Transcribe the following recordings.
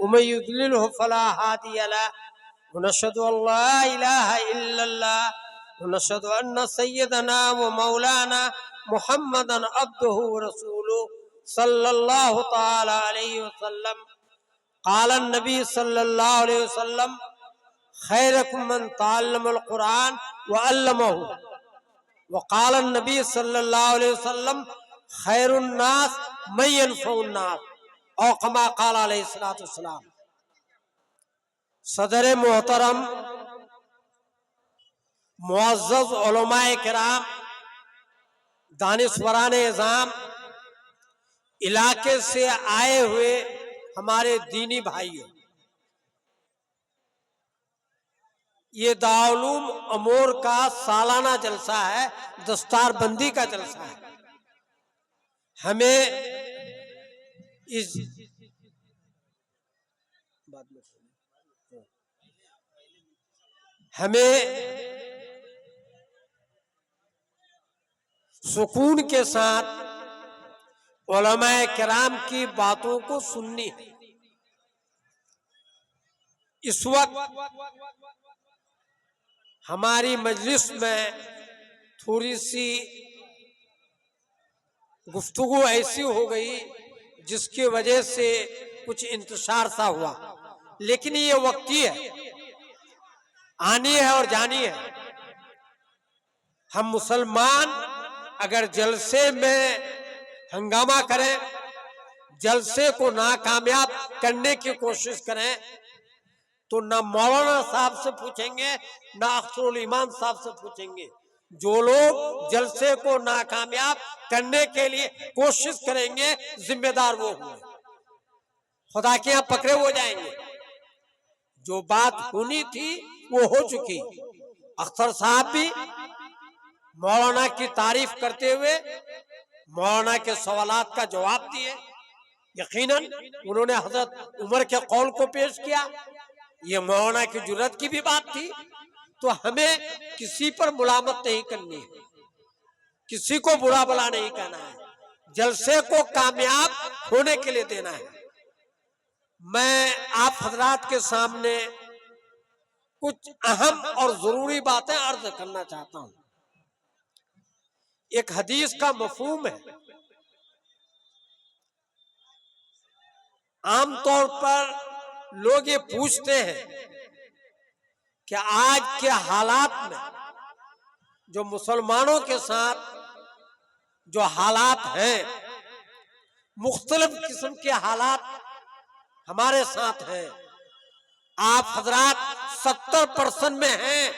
व मन युद्लिलहु फला हादिय लहु व नशहदु अल्ला इलाहा इल्लल्लाह व नशहदु अन्न सय्यदना व मौलाना मुहम्मदन अब्दुहु व रसूलुहु सल्लल्लाहु तआला अलैहि वसल्लम। क़ाल नबी सल्लल्लाहु अलैहि वसल्लम खैरुकुम मन तअल्लमल कुरान व अल्लमहु व क़ाल नबी सल्लल्लाहु अलैहि वसल्लम खैरुन नास मन यनफउन नास औ कमा क़ाल अलैहिस्सलातु वस्सलाम। सदर मोहतरम, मुअज़्ज़ज़ उलमाए किराम, दानिशवरान इज़ाम, इलाके से आए हुए हमारे दीनी भाइयों, ये दारुल अमूर का सालाना जलसा है, दस्तार बंदी का जलसा है। हमें इस सुकून के साथ उलमाए किराम की बातों को सुननी है। इस वक्त हमारी मजलिस में थोड़ी सी गुफ्तगू ऐसी हो गई जिसकी वजह से कुछ इंतशार सा हुआ, लेकिन ये वक्ती है, आनी है और जानी है। हम मुसलमान अगर जलसे में हंगामा करें, जलसे को नाकामयाब करने की कोशिश करें, तो ना मौलाना साहब से पूछेंगे ना अख्तरुल ईमान साहब से पूछेंगे। जो लोग जलसे को नाकामयाब करने के लिए कोशिश करेंगे, जिम्मेदार वो होंगे, खुदा के यहाँ पकड़े हो जाएंगे। जो बात होनी थी वो हो चुकी। अख्तर साहब भी मौलाना की तारीफ करते हुए मौलाना के सवालात का जवाब दिए। यकीनन उन्होंने हजरत उमर के कौल को पेश किया। ये मौलाना की जुर्रत की भी बात थी। तो हमें किसी पर मुलामत नहीं करनी है, किसी को बुरा भला नहीं कहना है, जलसे को कामयाब होने के लिए देना है। मैं आप हजरात के सामने कुछ अहम और जरूरी बातें अर्ज करना चाहता हूं। एक हदीस का मफहूम है, आमतौर पर लोग ये पूछते हैं कि आज के हालात में जो मुसलमानों के साथ जो हालात हैं, मुख्तलिफ किस्म के हालात हमारे साथ हैं। आप हजरात 70% में हैं,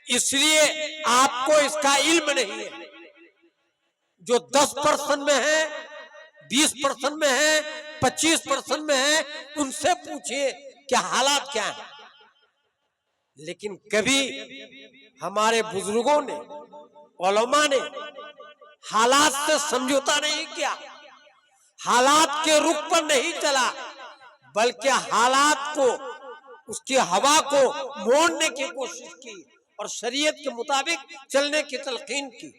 इसलिए आपको इसका इल्म नहीं है। जो 10% में है, 20% में है, 25% में है, उनसे पूछिए कि हालात क्या है। लेकिन कभी हमारे बुजुर्गों ने, उलमा ने हालात से समझौता नहीं किया, हालात के रुख पर नहीं चला, बल्कि हालात को, उसकी हवा को मोड़ने की कोशिश की और शरीयत के मुताबिक चलने की तलकीन की।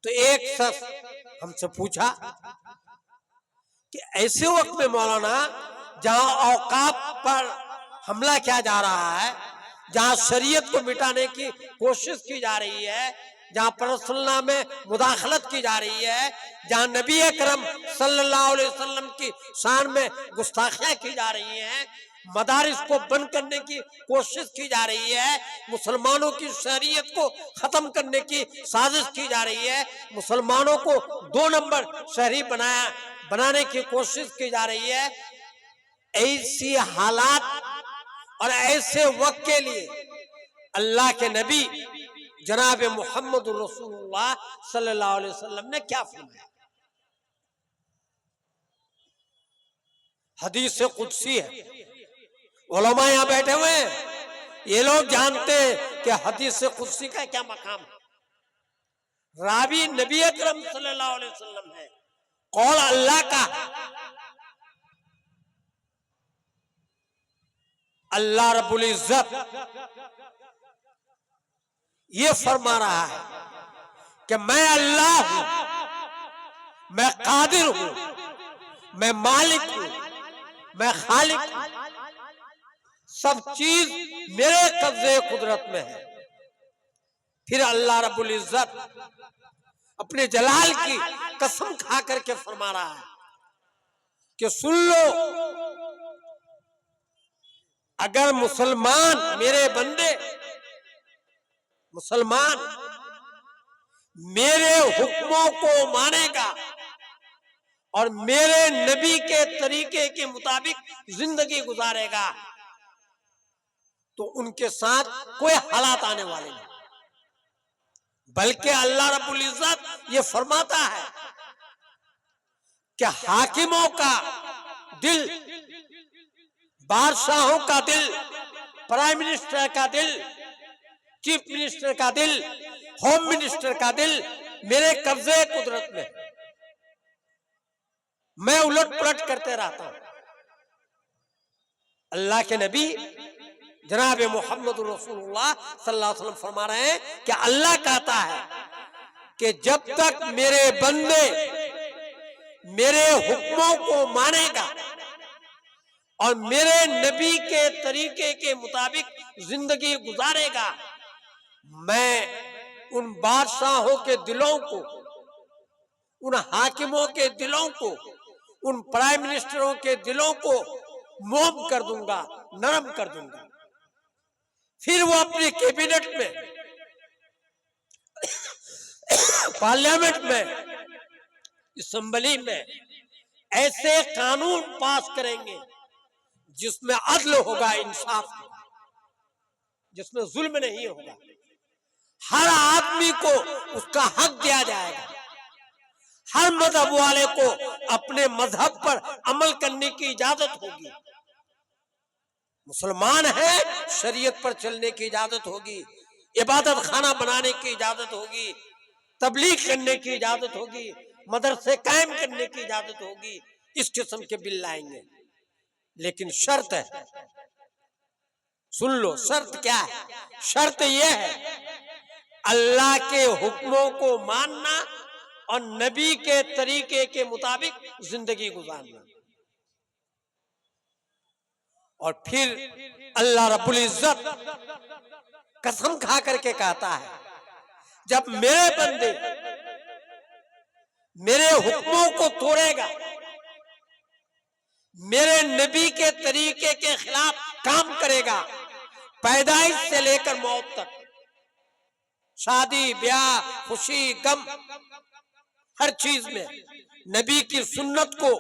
तो एक शख्स हमसे पूछा कि ऐसे वक्त में मौलाना जहां औकाफ पर हमला किया जा रहा है, जहां शरीयत को मिटाने की कोशिश की जा रही है, जहां परसुन्ना में मुदाखलत की जा रही है, जहां नबी अकरम सल्लल्लाहु अलैहि वसल्लम की शान में गुस्ताखियां की जा रही हैं, मदारिस को बंद करने की कोशिश की जा रही है, मुसलमानों की शरीयत को खत्म करने की साजिश की जा रही है, मुसलमानों को 2 नंबर शहरी बनाने की कोशिश की जा रही है। ऐसी हालात और ऐसे वक्त के लिए अल्लाह के नबी जनाब मोहम्मद रसूलुल्लाह सल्लल्लाहु अलैहि वसल्लम ने क्या फरमाया? हदीस कुदसी है। उलमा यहाँ बैठे हुए हैं, ये लोग जानते हैं कि हदीस कुदसी का क्या मकाम है। रावी नबी अकरम सल्लल्लाहु अलैहि वसल्लम है, कौल अल्लाह का। अल्लाह रब्बुल इज्जत ये फरमा रहा है कि मैं अल्लाह हूं, मैं कादिर हूं, मैं मालिक हूं, मैं खालिक हूं, सब चीज मेरे कब्जे कुदरत में है। फिर अल्लाह रब्बुल इज्जत अपने जलाल की कसम खा करके फरमा रहा है कि सुन लो, अगर मुसलमान, मेरे बंदे मुसलमान मेरे हुक्मों को मानेगा और मेरे नबी के तरीके के मुताबिक जिंदगी गुजारेगा तो उनके साथ कोई हालात आने वाले नहीं। बल्कि अल्लाह रब्बुल इज्जत ये फरमाता है कि हाकिमों का दिल, बादशाहों का दिल, प्राइम मिनिस्टर का दिल, चीफ मिनिस्टर का दिल, होम मिनिस्टर का दिल मेरे कब्जे कुदरत में, मैं उलट पलट करते रहता हूं। अल्लाह के नबी जनाब मोहम्मद रसूलुल्लाह सल्लल्लाहु अलैहि वसल्लम फरमा रहे हैं कि अल्लाह कहता है कि जब तक मेरे बंदे मेरे हुक्मों को मानेगा और मेरे नबी के तरीके के मुताबिक जिंदगी गुजारेगा, मैं उन बादशाहों के दिलों को, उन हाकिमों के दिलों को, उन प्राइम मिनिस्टरों के दिलों को मोम कर दूंगा, नरम कर दूंगा। फिर वो अपने कैबिनेट में, पार्लियामेंट में, असेंबली में ऐसे कानून पास करेंगे जिसमें अदल होगा, इंसाफ होगा, जिसमें जुल्म नहीं होगा, हर आदमी को उसका हक दिया जाएगा, हर मजहब वाले को अपने मजहब पर अमल करने की इजाजत होगी। मुसलमान है, शरीयत पर चलने की इजाजत होगी, इबादत खाना बनाने की इजाजत होगी, तबलीग करने की इजाजत होगी, मदरसे कायम करने की इजाजत होगी। इस किस्म के बिल लाएंगे, लेकिन शर्त है, सुन लो शर्त क्या है। शर्त यह है अल्लाह के हुक्मों को मानना और नबी के तरीके के मुताबिक जिंदगी गुजारना। और फिर अल्लाह रब्बुल इज्जत कसम खा करके कहता है, जब मेरे बंदे मेरे हुक्मों को तोड़ेगा, मेरे नबी के तरीके के खिलाफ काम करेगा, पैदाइश से लेकर मौत तक, शादी ब्याह खुशी गम हर चीज में नबी की सुन्नत को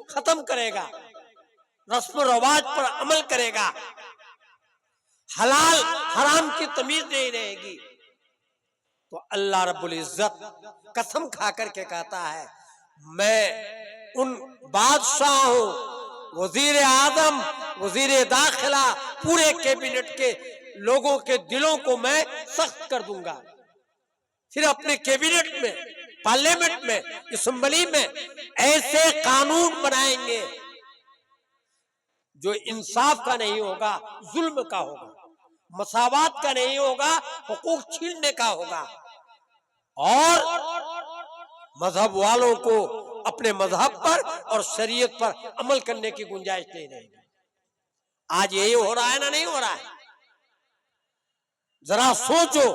खत्म करेगा, रस्म रवाज पर अमल करेगा, हलाल हराम की तमीज नहीं रहेगी, तो अल्लाह रब्बुल इज्जत कसम खा करके कहता है, मैं उन बादशाहों, वजीर आजम, वजीर दाखिला, पूरे कैबिनेट के लोगों के दिलों को मैं सख्त कर दूंगा। फिर अपने कैबिनेट में, पार्लियामेंट में, असेंबली में ऐसे कानून बनाएंगे जो इंसाफ का नहीं होगा, जुल्म का होगा, मसावात का नहीं होगा, हुकूक छीनने का होगा, और मजहब वालों को अपने मजहब पर और शरीयत पर अमल करने की गुंजाइश नहीं रहेगी। आज यही हो रहा है ना, नहीं हो रहा है? जरा सोचो,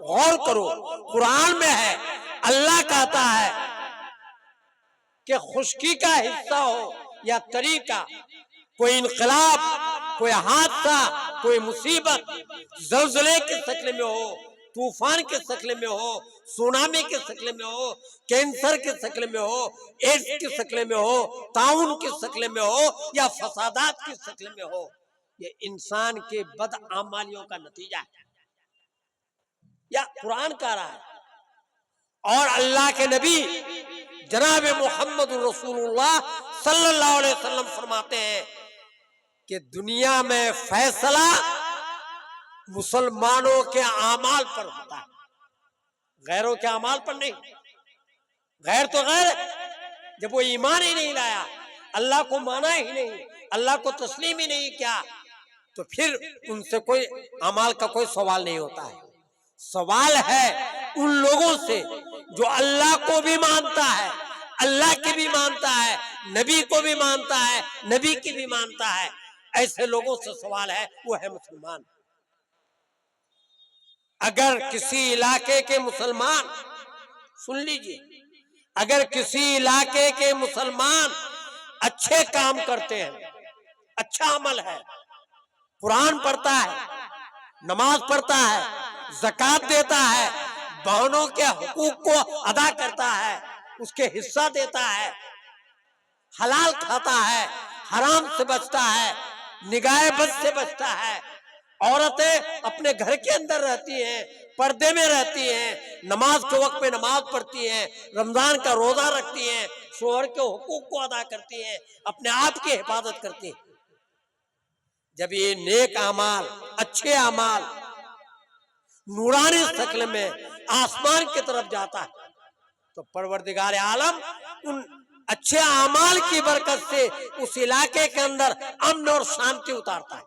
गौर करो, कुरान में है, अल्लाह कहता है कि खुशकी का हिस्सा हो या तरीका, कोई इनकलाब, कोई हादसा, कोई मुसीबत जलजले के शक्ल में हो, तूफान के शक्ल में हो, सुनामी के शक्ल में हो, कैंसर के शक्ल में हो, एड्स की शक्ल में हो, ताउन की शक्ल में हो, या फसादात की शक्ल में हो, ये इंसान के बदआमालियों का नतीजा है, या कुरान कह रहा है। और अल्लाह के नबी जनाब मोहम्मद रसूलुल्लाह सल्लल्लाहु अलैहि वसल्लम फरमाते हैं कि दुनिया में फैसला मुसलमानों के आमाल पर होता है, गैरों के आमाल पर नहीं। गैर तो गैर, जब वो ईमान ही नहीं लाया, अल्लाह को माना ही नहीं, अल्लाह को तस्लीम ही नहीं किया, तो फिर उनसे कोई अमाल का कोई सवाल नहीं होता है। सवाल है उन लोगों से जो अल्लाह को भी मानता है, अल्लाह की भी मानता है, नबी को भी मानता है, नबी की भी मानता है, ऐसे लोगों से सवाल है, वो है मुसलमान। अगर किसी इलाके के मुसलमान, सुन लीजिए, अगर किसी इलाके के मुसलमान अच्छे काम करते हैं, अच्छा अमल है, कुरान पढ़ता है, नमाज पढ़ता है, ज़कात देता है, बहनों के हुकूक को अदा करता है, उसके हिस्सा देता है, हलाल खाता है, हराम से बचता है, निगाह बद से बचता है, औरतें अपने घर के अंदर रहती हैं, पर्दे में रहती हैं, नमाज के वक्त में नमाज पढ़ती हैं, रमजान का रोजा रखती हैं, शोहर के हुकूक को अदा करती हैं, अपने आप की हिफाजत करती हैं। जब ये नेक अमाल, अच्छे अमाल नूरानी शक्ल में आसमान की तरफ जाता है, तो परवरदिगार आलम उन अच्छे अमाल की बरकत से उस इलाके के अंदर अमन और शांति उतारता है,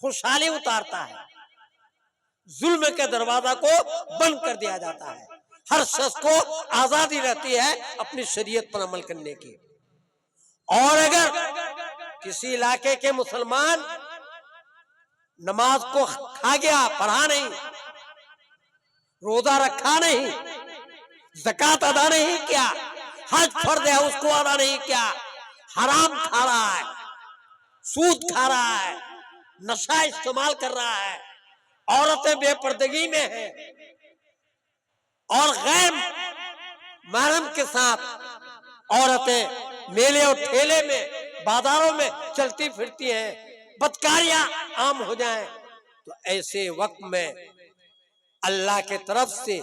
खुशहाली उतारता है, जुल्म के दरवाजा को बंद कर दिया जाता है, हर शख्स को आजादी रहती है अपनी शरीयत पर अमल करने की। और अगर किसी इलाके के मुसलमान नमाज को खा गया, पढ़ा नहीं, रोजा रखा नहीं, ज़कात अदा नहीं किया, हज फर्ज है उसको अदा नहीं किया, हराम खा रहा है, सूद खा रहा है, नशा इस्तेमाल कर रहा है, औरतें बेपर्दगी में हैं और गैर महरम के साथ औरतें मेले और ठेले में, बाजारों में चलती फिरती हैं, बदकारियां आम हो जाएं, तो ऐसे वक्त में अल्लाह के तरफ से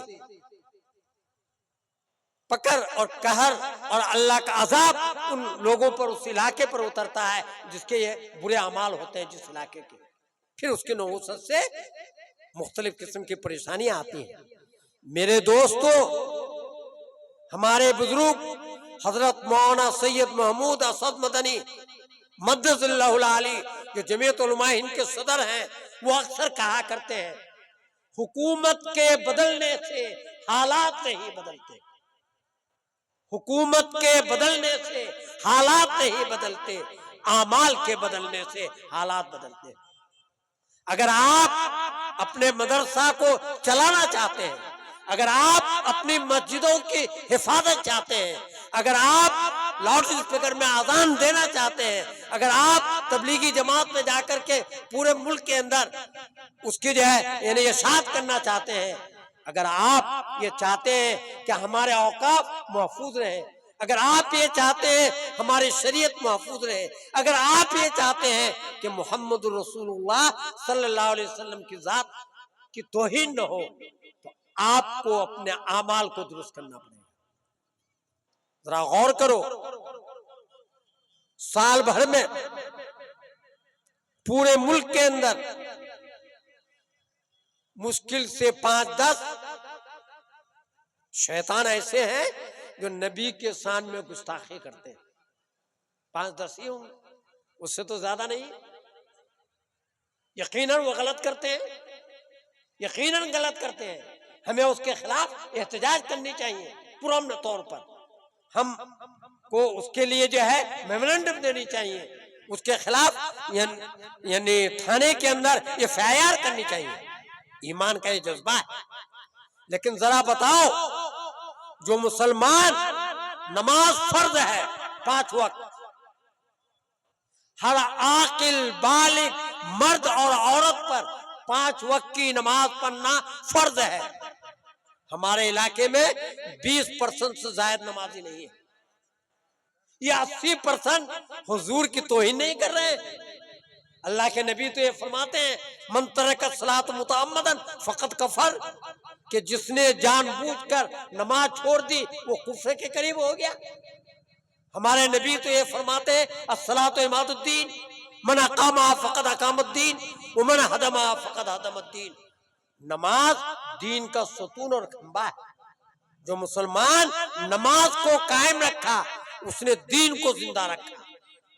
पकड़ और कहर और अल्लाह का अजाब उन लोगों पर, उस इलाके पर उतरता है जिसके ये बुरे अमाल होते हैं जिस इलाके के। फिर उसके नहुसत से मुख्तलिफ किस्म की परेशानियां आती हैं। मेरे दोस्तों, हमारे बुजुर्ग हजरत मौलाना सैयद महमूद असद मदनी मद्दसल्लाहुल आली, जो जमीयत उलमा हिंद के सदर हैं, वो अक्सर कहा करते हैं, हुकूमत के बदलने से हालात नहीं बदलते, हुकूमत के बदलने से हालात नहीं बदलते, आमाल के बदलने से हालात बदलते। अगर आप अपने मदरसा को चलाना चाहते हैं, अगर आप अपनी मस्जिदों की हिफाजत चाहते हैं, अगर आप लाउड स्पीकर में आजान देना चाहते हैं, अगर आप तबलीगी जमात में जाकर के पूरे मुल्क के अंदर उसकी जो है यानी इशाअत करना चाहते हैं, अगर आप ये चाहते हैं कि हमारे औकाफ महफूज रहे, अगर आप ये चाहते हैं हमारी शरीयत महफूज रहे, अगर आप ये चाहते हैं कि मोहम्मद रसूलुल्लाह सल्लल्लाहु अलैहि वसल्लम की जात की तौहीन न हो, तो आपको अपने आमाल को दुरुस्त करना पड़ेगा। जरा गौर करो, साल भर में पूरे मुल्क के अंदर मुश्किल से 5-10 शैतान ऐसे हैं जो नबी के शान में गुस्ताखी करते हैं। 5-10 ही होंगे, उससे तो ज्यादा नहीं। यकीनन वो गलत करते हैं, यकीनन गलत करते हैं। हमें उसके खिलाफ एहतजाज करनी चाहिए पुरअमन तौर पर, हम को उसके लिए जो है मेमोरेंडम देनी चाहिए, उसके खिलाफ यानी थाने के अंदर FIR करनी चाहिए। ईमान का ये जज्बा है। लेकिन जरा बताओ, जो मुसलमान नमाज फर्ज है 5 वक्त, हर आकिल बालिग मर्द और औरत पर 5 वक्त की नमाज पढ़ना फर्ज है। हमारे इलाके में 20% से ज्यादा नमाजी नहीं है। ये 80% हुजूर की तौहीन नहीं कर रहे हैं। अल्लाह के नबी तो ये फरमाते हैं, मन तरका सलात मुतअम्मदन फकत कफर, कि जिसने जानबूझकर नमाज छोड़ दी वो कुफ्र के करीब हो गया। हमारे नबी तो ये फरमाते हैं, अस्सलातु इमादुद्दीन, मन अकामा फकद अकामुद्दीन व मन हदमा फकद हदमुद्दीन। नमाज दीन का सतून और खंबा है। जो मुसलमान नमाज को कायम रखा उसने दीन को जिंदा रखा,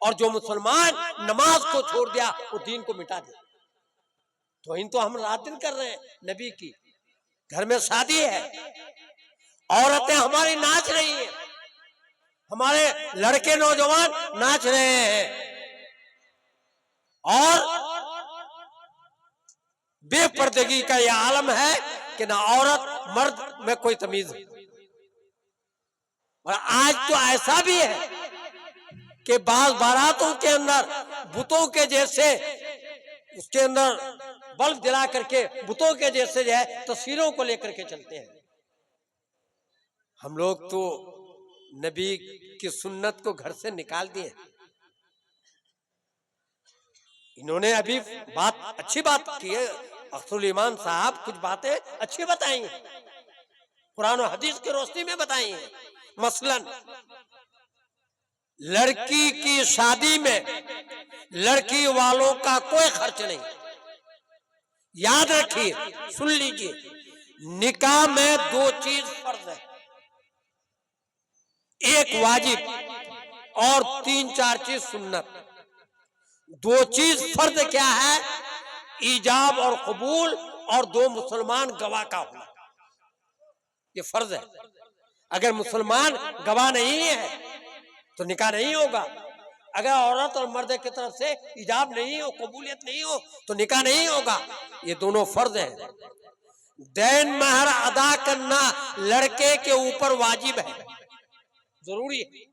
और जो मुसलमान नमाज को छोड़ दिया वो दीन को मिटा दिया। तो इन तो हम रात दिन कर रहे हैं नबी की। घर में शादी है, औरतें हमारी नाच रही हैं, हमारे लड़के नौजवान नाच रहे हैं और बेपर्दगी का यह आलम है कि ना औरत मर्द में कोई तमीज है। और आज तो ऐसा भी है कि बाज बारातों के अंदर बुतों के जैसे उसके अंदर बल्ब जला करके बुतों के जैसे जो है तस्वीरों को लेकर के चलते हैं। हम लोग तो नबी की सुन्नत को घर से निकाल दिए। इन्होंने अभी अच्छी बात की है, अख्तरुल ईमान साहब कुछ बातें अच्छी बताई हैं, कुरान और हदीस की रोशनी में बताई हैं। मसलन लड़की की शादी में लड़की वालों का कोई खर्च नहीं। याद रखिए, सुन लीजिए, निकाह में दो चीज फर्ज है, एक वाजिब और 3-4 चीज सुन्नत। दो चीज फर्ज क्या है? ईजाब और कबूल और 2 मुसलमान गवाह का होना, ये फर्ज है। अगर मुसलमान गवाह नहीं है तो निकाह नहीं होगा। अगर औरत और मर्द की तरफ से इजाब नहीं हो, कबूलियत नहीं हो तो निकाह नहीं होगा। ये दोनों फर्ज हैं। दैन महर अदा करना लड़के के ऊपर वाजिब है, जरूरी है।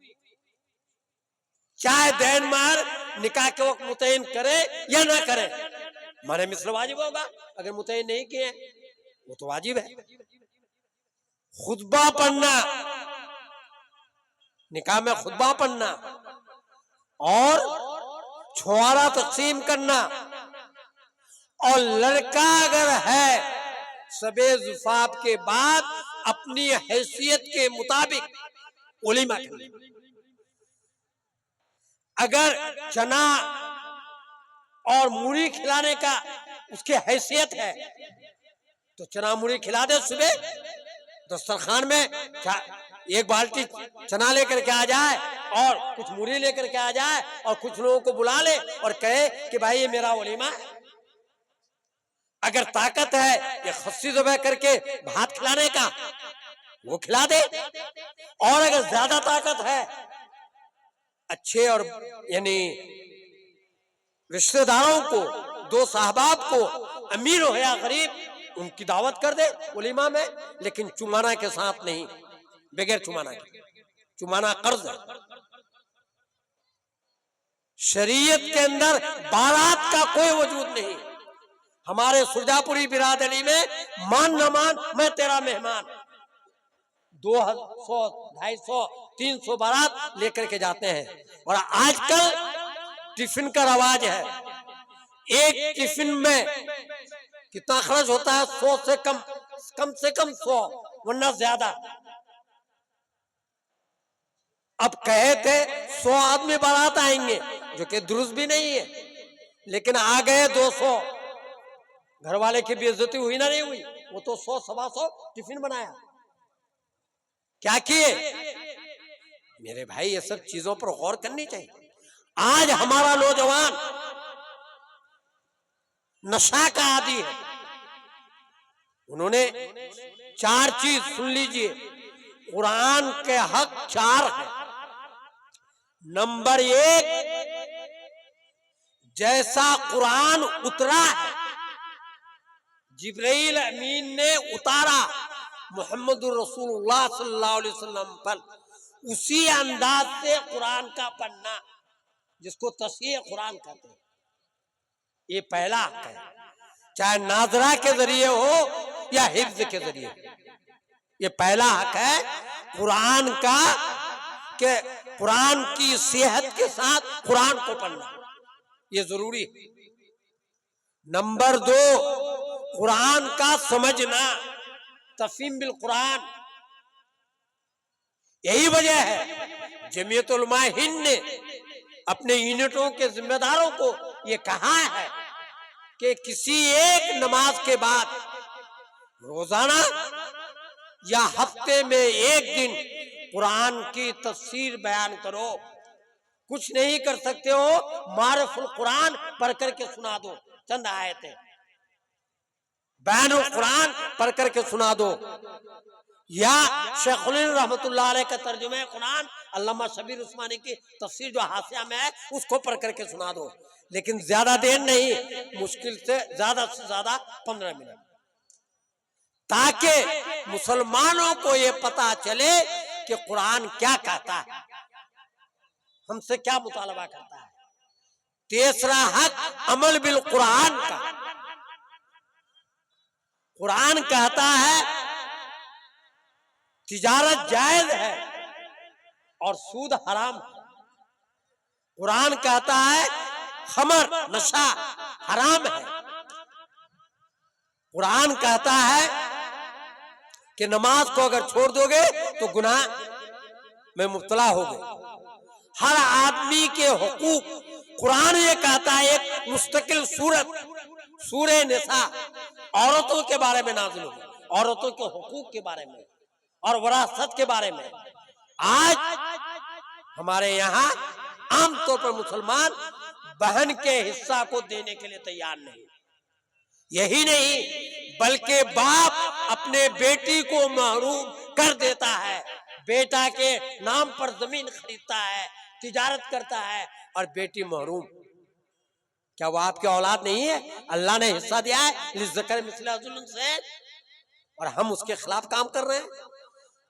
चाहे दैन महर निकाह के वक्त मुतय्यन करे या ना करे, माने मिस्र वाजिब होगा। अगर मुतय्यन नहीं किए वो तो वाजिब है। खुतबा पढ़ना, निकाह में खुतबा पढ़ना और छुआरा तकसीम करना, और लड़का अगर है सबे जुफाफ के बाद अपनी हैसियत के मुताबिक उलिमा करना। अगर चना और मूढ़ी खिलाने का उसकी हैसियत है तो चना मूढ़ी खिला दे। सुबह दस्तरखान में एक बाल्टी चना लेकर के आ जाए और कुछ मूढ़ी लेकर के आ जाए और कुछ लोगों को बुला ले और कहे कि भाई ये मेरा वलीमा है। अगर ताकत है ये खस्सी ज़बह करके भात खिलाने का, वो खिला दे। और अगर ज्यादा ताकत है, अच्छे और यानी रिश्तेदारों को, 2 साहबाब को, अमीर हो या गरीब, उनकी दावत कर दे वलीमा में, लेकिन चुमाना के साथ नहीं, बगैर चुमाना के। चुमाना कर्ज है। शरीयत के अंदर बारात का कोई वजूद नहीं। हमारे सुरजापुरी बिरादरी में मान न मान मैं तेरा मेहमान, 200, 250, 300 बारात लेकर के जाते हैं। और आजकल टिफिन का रवाज है। एक टिफिन में कितना खर्च होता है? 100 से कम से कम 100, वरना ज्यादा। अब कहे थे 100 आदमी बारात आएंगे, जो कि दुरुस्त भी नहीं है, लेकिन आ गए 200। घर वाले की बेइज्जती हुई ना नहीं हुई? वो तो 100 सवा 100 टिफिन बनाया। क्या किए? मेरे भाई, ये सब चीजों पर गौर करनी चाहिए। आज हमारा नौजवान नशा का आदी है। उन्होंने 4 चीज सुन लीजिए, कुरान के हक 4 है। नंबर 1, जैसा कुरान उतरा है, जिब्रील अमीन ने उतारा मुहम्मदुर रसूलुल्लाह सल्लल्लाहु अलैहि वसल्लम पर, उसी अंदाज से कुरान का पढ़ना, जिसको तस्हीह कुरान कहते हैं, ये पहला हक है। चाहे नाजरा के जरिए हो या हिफ्ज के जरिए, ये पहला हक है कुरान का, कि कुरान की सेहत के साथ कुरान को पढ़ना, ये जरूरी है। नंबर 2, कुरान का समझना, तफहीम बिल कुरान। यही वजह है जमीयत उलमा हिंद ने अपने यूनिटों के जिम्मेदारों को ये कहा है कि किसी एक नमाज के बाद रोजाना या हफ्ते में एक दिन कुरान की तफसीर बयान करो। कुछ नहीं कर सकते हो, मारिफुल कुरान पढ़ करके सुना दो, चंद आयतें बयानुल कुरान पढ़ करके सुना दो। या शेखुल रहमतुल्लाह अलैह का तर्जुमा कुरान अल्लामा शबीर उस्मानी की तफसीर जो हाशिया में है उसको पढ़ करके सुना दो, लेकिन ज्यादा देर नहीं, मुश्किल से ज्यादा 15 मिनट, ताकि मुसलमानों को ये पता चले कि कुरान क्या कहता है, हमसे क्या मुतालबा करता है। तीसरा हक अमल बिल कुरान का। कुरान कहता है तिजारत जायज है और सूद हराम है। कुरान कहता है खमर नशा हराम है। कुरान कहता है कि नमाज को अगर छोड़ दोगे तो गुनाह में मुब्तला होगे। हर आदमी के हुकूक, कुरान ये कहता है, एक मुस्तकिल सूरत सूरे निसा औरतों के बारे में नाज़िल हुई, औरतों के हुकूक के बारे में और वरासत के बारे में। आज हमारे यहाँ आमतौर पर मुसलमान बहन के हिस्सा को देने के लिए तैयार नहीं। यही नहीं बल्कि बाप अपने बेटी को महरूम कर देता है, बेटा के नाम पर जमीन खरीदता है, तिजारत करता है और बेटी महरूम। क्या वो आपकी औलाद नहीं है? अल्लाह ने हिस्सा दिया है लिज़्ज़कर मिस्ल हज़्ज़िल उन्सयैन, और हम उसके खिलाफ काम कर रहे हैं।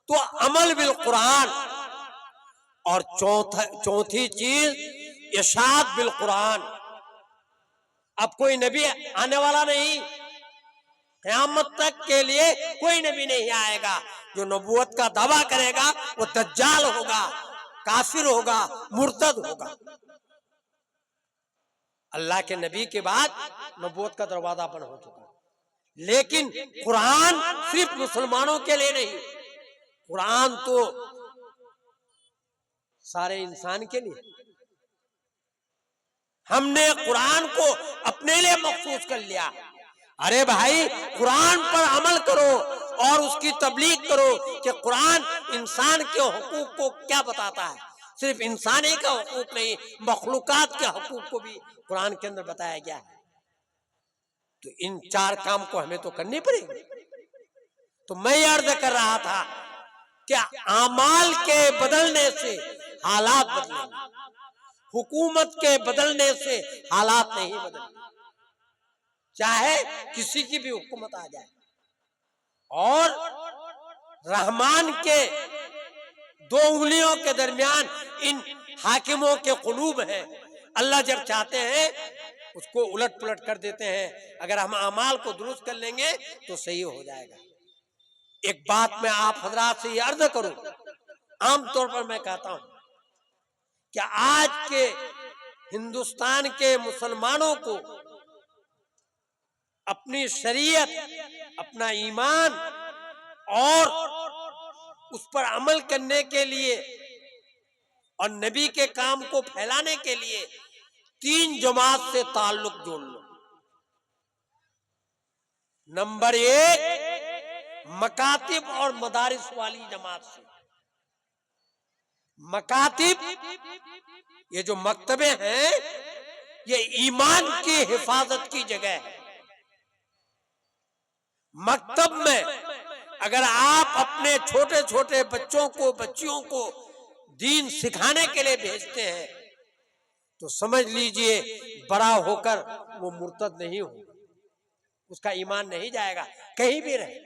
तो अमल बिल कुरान, और चौथी चीज इशाअत बिल कुरान। अब कोई नबी आने वाला नहीं, क़यामत तक के लिए कोई नबी नहीं आएगा। जो नबूवत का दावा करेगा वो दज्जाल होगा, काफिर होगा, मुर्तद होगा। अल्लाह के नबी के बाद नबूवत का दरवाजा बंद हो चुका। लेकिन कुरान सिर्फ मुसलमानों के लिए नहीं, कुरान तो सारे इंसान के लिए। हमने कुरान को अपने लिए मखसूस कर लिया। अरे भाई, कुरान पर अमल करो और उसकी तबलीग करो कि कुरान इंसान के हुकूक को क्या बताता है। सिर्फ इंसानी का हुकूक नहीं, मखलूकात के हुकूक को भी कुरान के अंदर बताया गया है। तो इन 4 काम को हमें तो करनी पड़ेगी। तो मैं अर्ज कर रहा था कि आमाल के बदलने से हालात बदलेंगे, हुकूमत के बदलने से हालात नहीं बदलेंगे, चाहे किसी की भी हुकूमत आ जाए। और रहमान के 2 उंगलियों के दरमियान इन हाकिमों के कुलूब हैं। अल्लाह जब चाहते हैं उसको उलट पुलट कर देते हैं। अगर हम अमाल को दुरुस्त कर लेंगे तो सही हो जाएगा। एक बात मैं आप हजरात से ये अर्ज करूं, आमतौर पर मैं कहता हूं कि आज के हिंदुस्तान के मुसलमानों को अपनी शरीयत, अपना ईमान और उस पर अमल करने के लिए और नबी के काम को फैलाने के लिए 3 जमात से ताल्लुक जोड़ लो। नंबर 1 मकातिब और मदारिस वाली जमात से। मकातिब, ये जो मकतबे हैं, ये ईमान की हिफाजत की जगह है। मकतब में अगर आप अपने छोटे छोटे बच्चों को, बच्चियों को दीन सिखाने के लिए भेजते हैं तो समझ लीजिए बड़ा होकर वो मुर्तद नहीं होगा, उसका ईमान नहीं जाएगा कहीं भी रहे।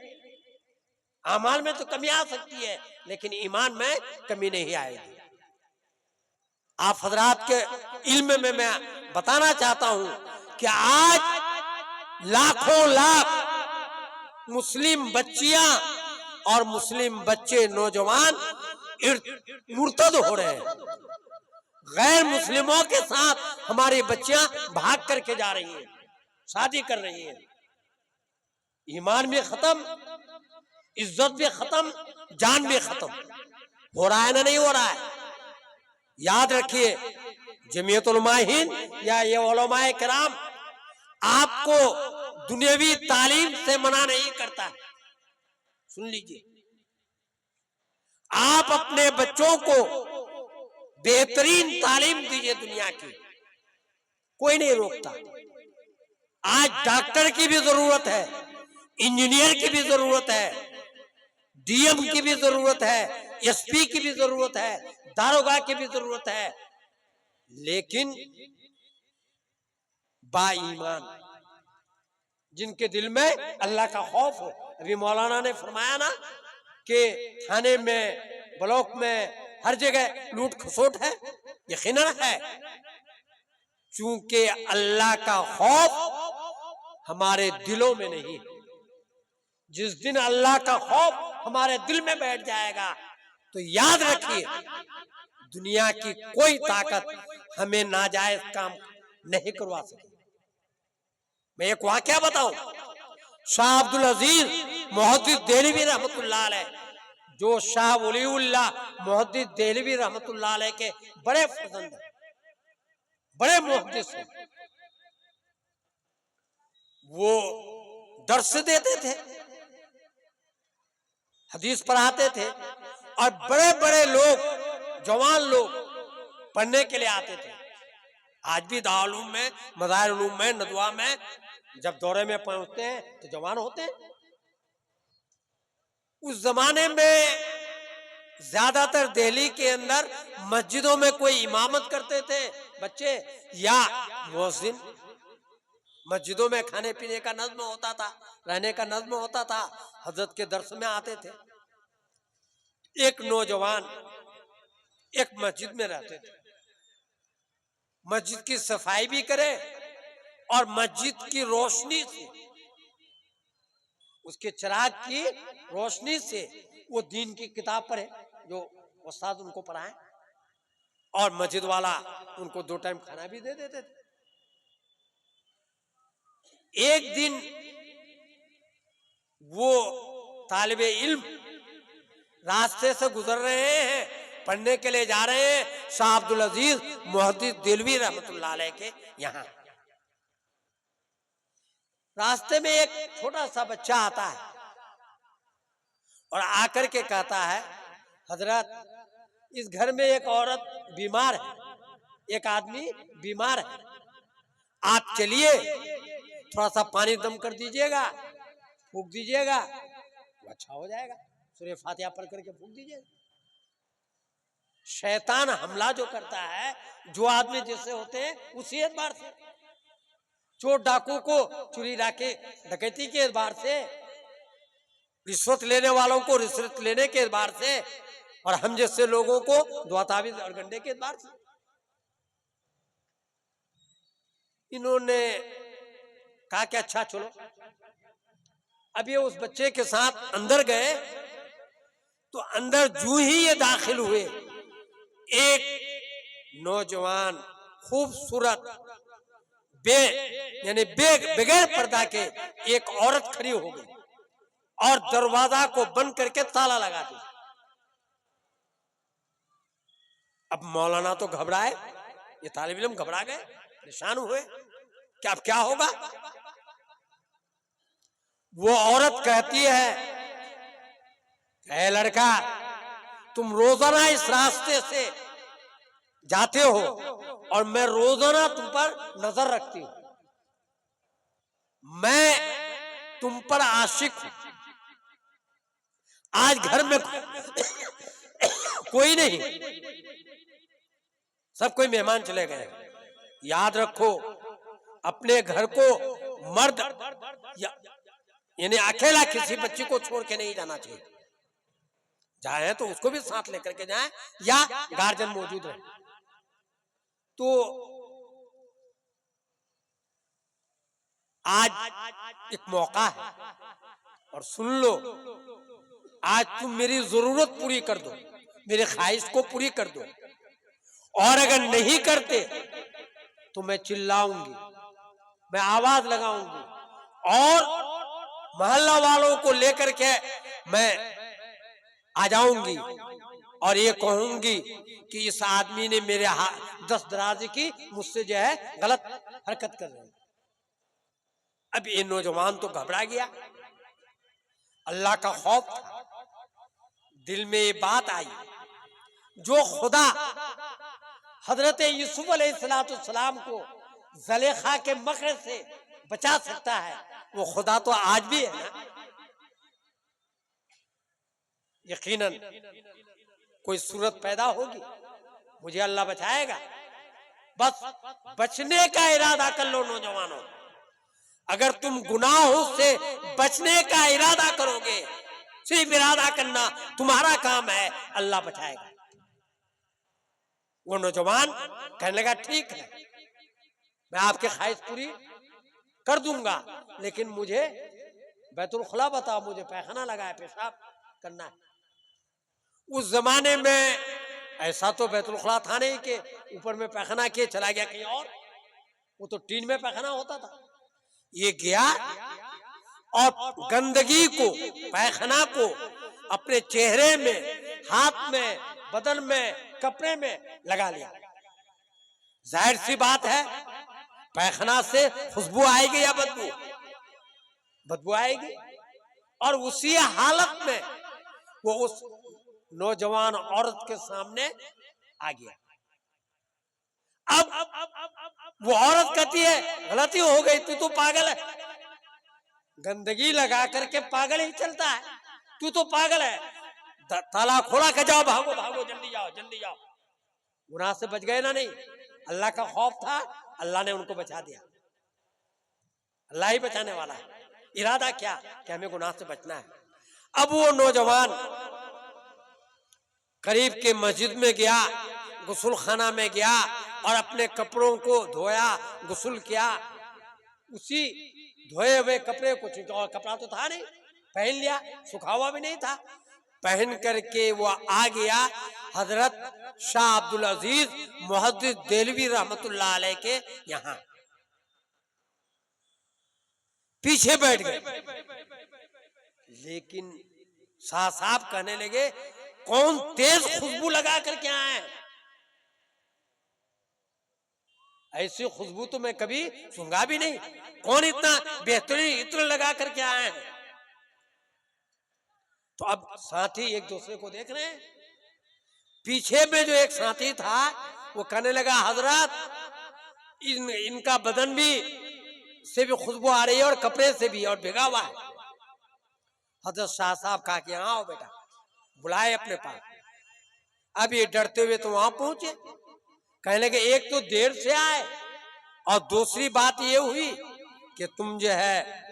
अमाल में तो कमी आ सकती है लेकिन ईमान में कमी नहीं आएगी। आप हजरात के इल्म में मैं बताना चाहता हूं कि आज लाखों लाख मुस्लिम बच्चियां और मुस्लिम बच्चे, नौजवान मुर्तद हो रहे हैं। गैर मुस्लिमों के साथ हमारी बच्चियां भाग करके जा रही हैं, शादी कर रही हैं। ईमान भी खत्म, इज्जत भी खत्म, जान भी खत्म। हो रहा है ना? नहीं हो रहा है? याद रखिए, जमीयत उलमा हिंद या ये उलमाए किराम आपको दुनियावी तालीम से मना नहीं करता। सुन लीजिए, आप अपने बच्चों को बेहतरीन तालीम दीजिए दुनिया की, कोई नहीं रोकता। आज डॉक्टर की भी जरूरत है, इंजीनियर की भी जरूरत है, डीएम की भी जरूरत है, एसपी की भी जरूरत है, दारोगा की भी जरूरत है, लेकिन बाईमान जिनके दिल में अल्लाह का खौफ हो। अभी मौलाना ने फरमाया ना कि थाने में, ब्लॉक में, हर जगह लूट खसोट है, यकीनन है, चूंकि अल्लाह का खौफ हमारे दिलों में नहीं है। जिस दिन अल्लाह का खौफ हमारे दिल में बैठ जाएगा तो याद रखिए, दुनिया की कोई ताकत हमें नाजायज काम नहीं करवा सकती। मैं एक वाकया बताऊं, शाह अब्दुल अजीज मुहद्दिस देहलवी रहमतुल्लाह अलैह, जो शाह वलीउल्लाह मुहद्दिस देहलवी रहमतुल्लाह अलैह के बड़े फर्जंद हैं, बड़े मुहद्दिस हैं, वो दर्स देते थे, हदीस पढ़ाते थे, और बड़े बड़े लोग, जवान लोग पढ़ने के लिए आते थे। आज भी दारुल में, मज़ाहिर उलूम में, नदवा में जब दौरे में पहुंचते हैं तो जवान होते हैं। उस जमाने में ज्यादातर दिल्ली के अंदर मस्जिदों में कोई इमामत करते थे बच्चे या मुअज्जिन। मस्जिदों में खाने पीने का नज़्म होता था, रहने का नज़्म होता था, हजरत के दर्स में आते थे। एक नौजवान एक मस्जिद में रहते थे, मस्जिद की सफाई भी करे और मस्जिद की रोशनी से, उसके चिराग की रोशनी से वो दीन की किताब पढ़े जो उस्ताद उनको पढ़ाए, और मस्जिद वाला उनको 2 टाइम खाना भी दे देते थे। एक दिन वो तालिबे इल्म रास्ते से गुजर रहे हैं, पढ़ने के लिए जा रहे हैं शाह अब्दुल अजीज मुहद्दिस देहलवी रहमतुल्लाह अलैह के यहाँ। रास्ते में एक छोटा सा बच्चा आता है और आकर के कहता है, हजरत इस घर में एक औरत बीमार है, एक आदमी बीमार है, आप चलिए थोड़ा सा पानी दम कर दीजिएगा, फूंक दीजिएगा, वो अच्छा हो जाएगा, सूरह फातिहा पढ़ करके फूंक दीजिएगा। शैतान हमला जो करता है, जो आदमी जैसे होते हैं उसी एतबार से, चोर डाकू को चोरी डाके डकैती के एतबार से, रिश्वत लेने वालों को रिश्वत लेने के एतबार से, और हम जैसे लोगों को दुआ तावीज़ और गंडे के एतबार से। इन्होंने कहा कि अच्छा चलो। अब ये उस बच्चे के साथ अंदर गए तो अंदर जूं ही ये दाखिल हुए, एक नौजवान खूबसूरत बगैर पर्दा के एक औरत खड़ी हो गई और दरवाजा को बंद करके ताला लगा दिया। अब मौलाना तो घबराए, ये तालिब इल्म घबरा गए, परेशान हुए कि अब क्या होगा। वो औरत कहती है, ऐ लड़का, तुम रोजाना इस रास्ते से जाते हो और मैं रोजाना तुम पर नजर रखती हूं, मैं तुम पर आशिक हूं। आज घर में कोई नहीं, सब कोई मेहमान चले गए। याद रखो, अपने घर को मर्द यानी अकेला किसी बच्ची को छोड़ के नहीं जाना चाहिए। जाए तो उसको भी साथ लेकर के जाए या गार्जियन मौजूद रहे। तो आज एक मौका है और सुन लो, आज तुम मेरी जरूरत पूरी कर दो, मेरे ख्वाहिश को पूरी कर दो, और अगर नहीं करते तो मैं चिल्लाऊंगी, मैं आवाज लगाऊंगी और मोहल्ला वालों को लेकर के मैं आ जाऊंगी और ये कहूंगी कि इस आदमी ने मेरे दस्त दराज की, मुझसे जो है गलत हरकत कर रही। अब ये नौजवान तो घबरा गया, अल्लाह का खौफ था, दिल में ये बात आई, जो खुदा हजरत यूसुफ अलैहिस्सलाम को ज़ुलेखा के मकर से बचा सकता है, वो खुदा तो आज भी है ना। यकीनन कोई सूरत पैदा होगी, मुझे अल्लाह बचाएगा। बस बचने का इरादा कर लो नौजवानों। अगर तुम गुनाहों से बचने का इरादा करोगे, सिर्फ इरादा करना तुम्हारा काम है, अल्लाह बचाएगा। वो नौजवान कहने लगा ठीक है, मैं आपकी ख्वाहिश पूरी कर दूंगा, लेकिन मुझे बैतुल खुला बताओ, मुझे पैखाना लगा है, पेशाब करना है। उस जमाने में ऐसा तो बैतुल खुला था नहीं कि ऊपर में पैखाना किए चला गया कहीं और, वो तो टीन में पैखाना होता था। ये गया और गंदगी को, पैखाना को अपने चेहरे में, हाथ में, बदन में, कपड़े में लगा लिया। जाहिर सी बात है पैखाना से खुशबू आएगी या बदबू? बदबू आएगी। और उसी हालत में वो उस नौजवान औरत के सामने आ गया। अब वो औरत कहती है गलती हो गई, तू तो पागल है, गंदगी लगा करके पागल ही चलता है, तू तो पागल है, ताला खोला के जाओ, भागो भागो, जल्दी जाओ जल्दी जाओ। गुनाह से बच गए ना? नहीं, अल्लाह का खौफ था, अल्लाह ने उनको बचा दिया। अल्लाह ही बचाने वाला है। इरादा क्या कि हमें गुनाह से बचना है। अब वो नौजवान करीब के मस्जिद में गया, गुस्ल खाना में गया और अपने कपड़ों को धोया, गुस्ल किया। उसी धोए हुए कपड़े को, चूंकि और कपड़ा तो था नहीं, पहन लिया, सुखा हुआ भी नहीं था, पहन करके वो आ गया हजरत शाह अब्दुल अजीज मुहद्दिस देलवी रहमतुल्लाह अलैह के यहाँ, पीछे बैठ गए। लेकिन शाह साहब कहने लगे कौन तेज खुशबू लगा करके आए हैं, ऐसी खुशबू तो मैं कभी सूंघा भी नहीं, कौन इतना बेहतरीन इत्र लगा करके आए हैं। तो अब साथी एक दूसरे को देख रहे हैं। पीछे में जो एक साथी था वो कहने लगा हजरत इनका बदन भी से भी खुशबू आ रही है और कपड़े से भी, और भिगा हुआ है। हजरत शाह साहब कहा कि हाँ आओ बेटा, बुलाए अपने पास। अब ये डरते हुए तो वहां पहुंचे। कहने लगे एक तो देर से आए और दूसरी बात ये हुई कि तुम जो है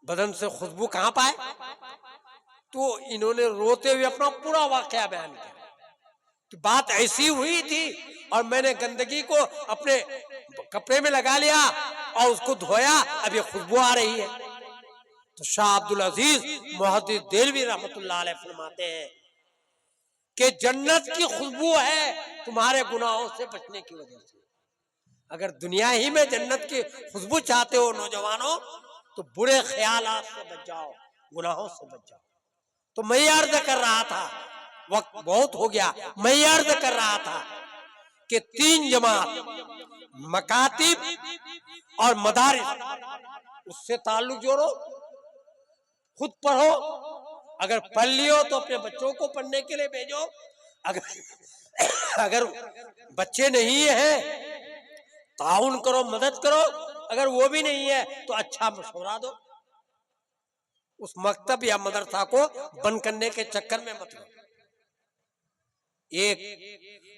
बदन से खुशबू कहां पाए। तो इन्होंने रोते हुए अपना पूरा वाकया बयान किया कि बात ऐसी हुई थी और मैंने गंदगी को अपने कपड़े में लगा लिया और उसको धोया, अब ये खुशबू आ रही है। तो शाह अब्दुल अजीज मुहद्दिस देलवी रहमतुल्लाह अलैह फरमाते हैं कि जन्नत की खुशबू है तुम्हारे गुनाहों से बचने की वजह से। अगर दुनिया ही में जन्नत की खुशबू चाहते हो नौजवानों, तो बुरे ख्यालात से बच जाओ, गुनाहों से बच जाओ। तो मैं ये अर्ज कर रहा था, वक्त बहुत हो गया, मैं ये अर्ज कर रहा था कि 3 जमात मकातिब और मदारिस, उससे ताल्लुक जोड़ो, खुद पढ़ो, अगर पढ़ लियो तो अपने बच्चों को पढ़ने के लिए भेजो, अगर बच्चे नहीं है ताउन करो, मदद करो, अगर वो भी नहीं है तो अच्छा मशवरा दो। उस मकतब या मदरसा को बंद करने के चक्कर में मत लो। एक